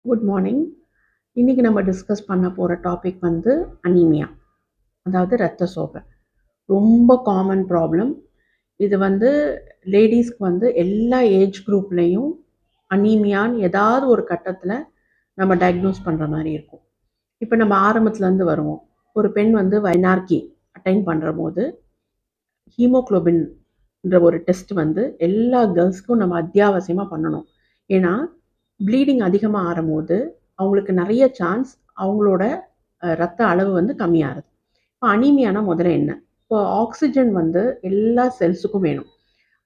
Good morning. இன்னைக்கு நம்ம discuss பண்ண போகிற டாபிக் வந்து அனீமியா, அதாவது இரத்த சோகை. ரொம்ப காமன் ப்ராப்ளம். இது வந்து லேடிஸ்க்கு வந்து எல்லா ஏஜ் குரூப்லேயும் அனீமியான்னு ஏதாவது ஒரு கட்டத்தில் நம்ம டயக்னோஸ் பண்ணுற மாதிரி இருக்கும். இப்போ நம்ம ஆரம்பத்துலேருந்து வருவோம். ஒரு பெண் வந்து வைனார்கி அட்டைன் பண்ணுற போது ஹீமோக்ளோபின்ன்ற ஒரு டெஸ்ட் வந்து எல்லா கேர்ள்ஸ்க்கும் நம்ம அத்தியாவசியமாக பண்ணணும். ஏன்னா ப்ளீடிங் அதிகமாக ஆறும்போது அவங்களுக்கு நிறைய சான்ஸ் அவங்களோட ரத்த அளவு வந்து கம்மியாகுது. இப்போ அனீமியானா முதல்ல என்ன? இப்போ ஆக்சிஜன் வந்து எல்லா செல்ஸுக்கும் வேணும்.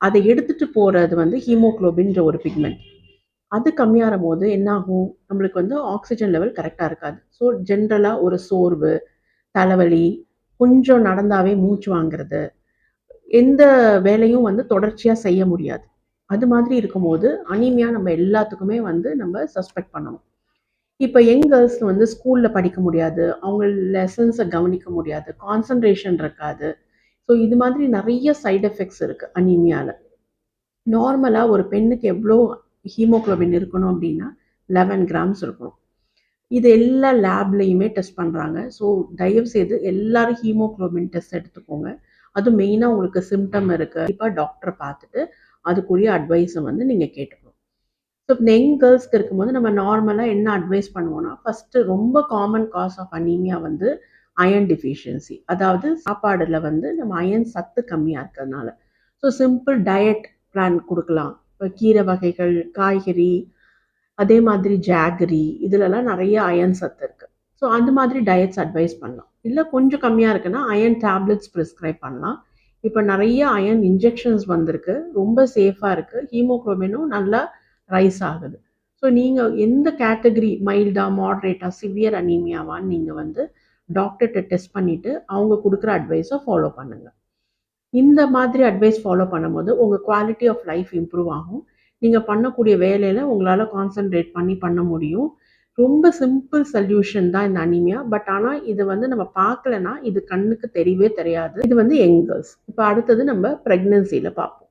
அதை எடுத்துட்டு போகிறது வந்து ஹீமோக்ளோபின்ற ஒரு பிக்மெண்ட். அது கம்மியாகிற போது என்னாகும்? நம்மளுக்கு வந்து ஆக்சிஜன் லெவல் கரெக்டாக இருக்காது. ஸோ ஜென்ரலாக ஒரு சோர்வு, தலைவலி, கொஞ்சம் நடந்தாவே மூச்சு வாங்குறது, எந்த வேலையும் வந்து தொடர்ச்சியாக செய்ய முடியாது. அது மாதிரி இருக்கும்போது அனீமியா நம்ம எல்லாத்துக்குமே வந்து நம்ம சஸ்பெக்ட் பண்ணணும். இப்போ யங் கேர்ள்ஸ் வந்து ஸ்கூலில் படிக்க முடியாது, அவங்க லெசன்ஸை கவனிக்க முடியாது, கான்சன்ட்ரேஷன் இருக்காது. ஸோ இது மாதிரி நிறைய சைடு எஃபெக்ட்ஸ் இருக்குது அனீமியாவில். நார்மலாக ஒரு பெண்ணுக்கு எவ்வளோ ஹீமோக்ளோபின் இருக்கணும் அப்படின்னா 11 கிராம்ஸ் இருக்கணும். இது எல்லா லேப்லேயுமே டெஸ்ட் பண்ணுறாங்க. ஸோ தயவுசெய்து எல்லாரும் ஹீமோக்ளோபின் டெஸ்ட் எடுத்துக்கோங்க. அது மெயினாக உங்களுக்கு சிம்டம் இருக்குது, கண்டிப்பாக டாக்டரை பார்த்துட்டு அதுக்குரிய அட்வைஸை வந்து நீங்கள் கேட்டுக்கணும். ஸோ யங் கேர்ள்ஸ்க்கு இருக்கும்போது நம்ம நார்மலாக என்ன அட்வைஸ் பண்ணுவோம்னா, ஃபஸ்ட்டு ரொம்ப காமன் காஸ் ஆஃப் அனீமியா வந்து அயர்ன் டிஃபிஷியன்சி, அதாவது சாப்பாடில் வந்து நம்ம அயர்ன் சத்து கம்மியாக இருக்கிறதுனால. ஸோ சிம்பிள் டயட் பிளான் கொடுக்கலாம். இப்போ கீரை வகைகள், காய்கறி, அதே மாதிரி ஜாகரி, இதுலலாம் நிறைய அயர்ன் சத்து இருக்குது. ஸோ அந்த மாதிரி டயட்ஸ் அட்வைஸ் பண்ணலாம். இல்லை கொஞ்சம் கம்மியாக இருக்குன்னா அயர்ன் டேப்லெட்ஸ் ப்ரிஸ்கிரைப் பண்ணலாம். இப்போ நிறைய அயர்ன் இன்ஜெக்ஷன்ஸ் வந்திருக்கு, ரொம்ப சேஃபாக இருக்குது, ஹீமோக்ளோபினும் நல்லா ரைஸ் ஆகுது. ஸோ நீங்கள் எந்த கேட்டகரி, மைல்டா, மாட்ரேட்டா, சிவியர் அனீமியாவான்னு நீங்கள் வந்து டாக்டர்கிட்ட டெஸ்ட் பண்ணிவிட்டு அவங்க கொடுக்குற அட்வைஸை ஃபாலோ பண்ணுங்கள். இந்த மாதிரி அட்வைஸ் ஃபாலோ பண்ணும்போது உங்கள் குவாலிட்டி ஆஃப் லைஃப் இம்ப்ரூவ் ஆகும். நீங்கள் பண்ணக்கூடிய வேலையில் உங்களால் கான்சென்ட்ரேட் பண்ண முடியும். ரொம்ப சிம்பிள் சொல்யூஷன் தான் இந்த அனீமியா. பட் ஆனால் இது வந்து நம்ம பார்க்கலன்னா இது கண்ணுக்கு தெரியவே தெரியாது. இது வந்து யங் கேர்ள்ஸ். இப்போ அடுத்தது நம்ம ப்ரெக்னென்சியில் பார்ப்போம்.